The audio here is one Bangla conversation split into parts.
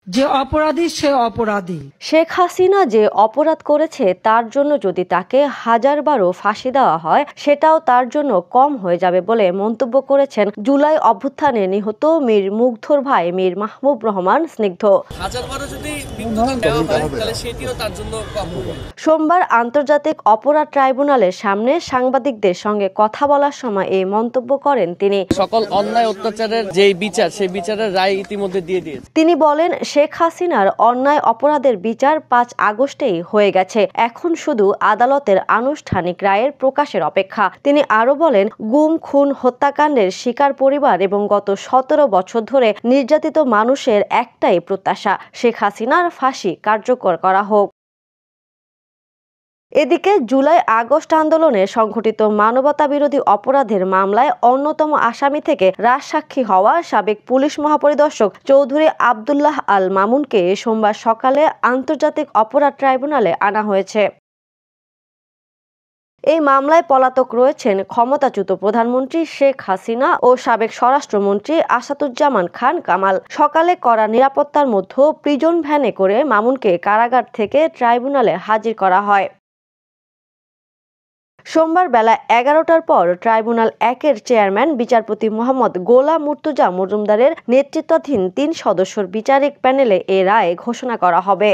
যে অপরাধী সে অপরাধী। শেখ হাসিনা যে অপরাধ করেছে তার জন্য যদি তাকে হাজারবারও ফাঁসি দেওয়া হয় সেটাও তার জন্য কম হয়ে যাবে বলে মন্তব্য করেছেন জুলাই অভ্যুত্থানে নিহত মীর মুগ্ধর ভাই মীর মাহবুব রহমান স্নিগ্ধ। সোমবার আন্তর্জাতিক অপরাধ ট্রাইব্যুনালের সামনে সাংবাদিকদের সঙ্গে কথা বলার সময় এই মন্তব্য করেন তিনি। সকল অন্যায় অত্যাচারের যে বিচার সেই বিচারের রায় ইতিমধ্যে দিয়ে দিয়েছে। তিনি বলেন শেখ হাসিনার অন্যায় অপরাধের বিচার ৫ আগস্টেই হয়ে গেছে, এখন শুধু আদালতের আনুষ্ঠানিক রায়ের প্রকাশের অপেক্ষা। তিনি আরো বলেন গুম খুন হত্যাকাণ্ডের শিকার পরিবার এবং গত ১৭ বছর ধরে নির্যাতিত মানুষের একটাই প্রত্যাশা, শেখ হাসিনার ফাঁসি কার্যকর করা হোক। এদিকে জুলাই আগস্ট আন্দোলনে সংঘটিত মানবতাবিরোধী অপরাধের মামলায় অন্যতম আসামি থেকে রাজসাক্ষী হওয়া সাবেক পুলিশ মহাপরিদর্শক চৌধুরী আব্দুল্লাহ আল মামুনকে সোমবার সকালে আন্তর্জাতিক অপরাধ ট্রাইব্যুনালে আনা হয়েছে। এই মামলায় পলাতক রয়েছেন ক্ষমতাচ্যুত প্রধানমন্ত্রী শেখ হাসিনা ও সাবেক স্বরাষ্ট্রমন্ত্রী আসাদুজ্জামান খান কামাল। সকালে কড়া নিরাপত্তার মধ্যে প্রিজন ভ্যানে করে মামুনকে কারাগার থেকে ট্রাইব্যুনালে হাজির করা হয়। সোমবার বেলা ১১টার পর ট্রাইব্যুনাল ১-এর চেয়ারম্যান বিচারপতি মোহাম্মদ গোলাম মুর্তুজা মজুমদারের নেতৃত্বাধীন ৩ সদস্যের বিচারিক প্যানেলে এ রায় ঘোষণা করা হবে।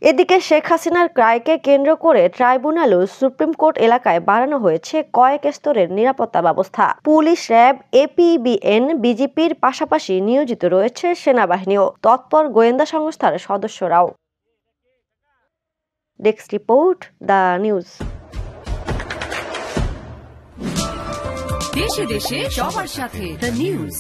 এদিকে শেখ হাসিনার রায়কে কেন্দ্র করে ট্রাইব্যুনাল ও সুপ্রিম কোর্ট এলাকায় বাড়ানো হয়েছে কয়েক স্তরের নিরাপত্তা ব্যবস্থা। পুলিশ, র্যাব, এপিবিএন, বিজিপির পাশাপাশি নিয়োজিত রয়েছে সেনাবাহিনীও, তৎপর গোয়েন্দা সংস্থার সদস্যরাও। Desk report, the news. দেশে দেশে সবার সাথে, দ্য নিউজ।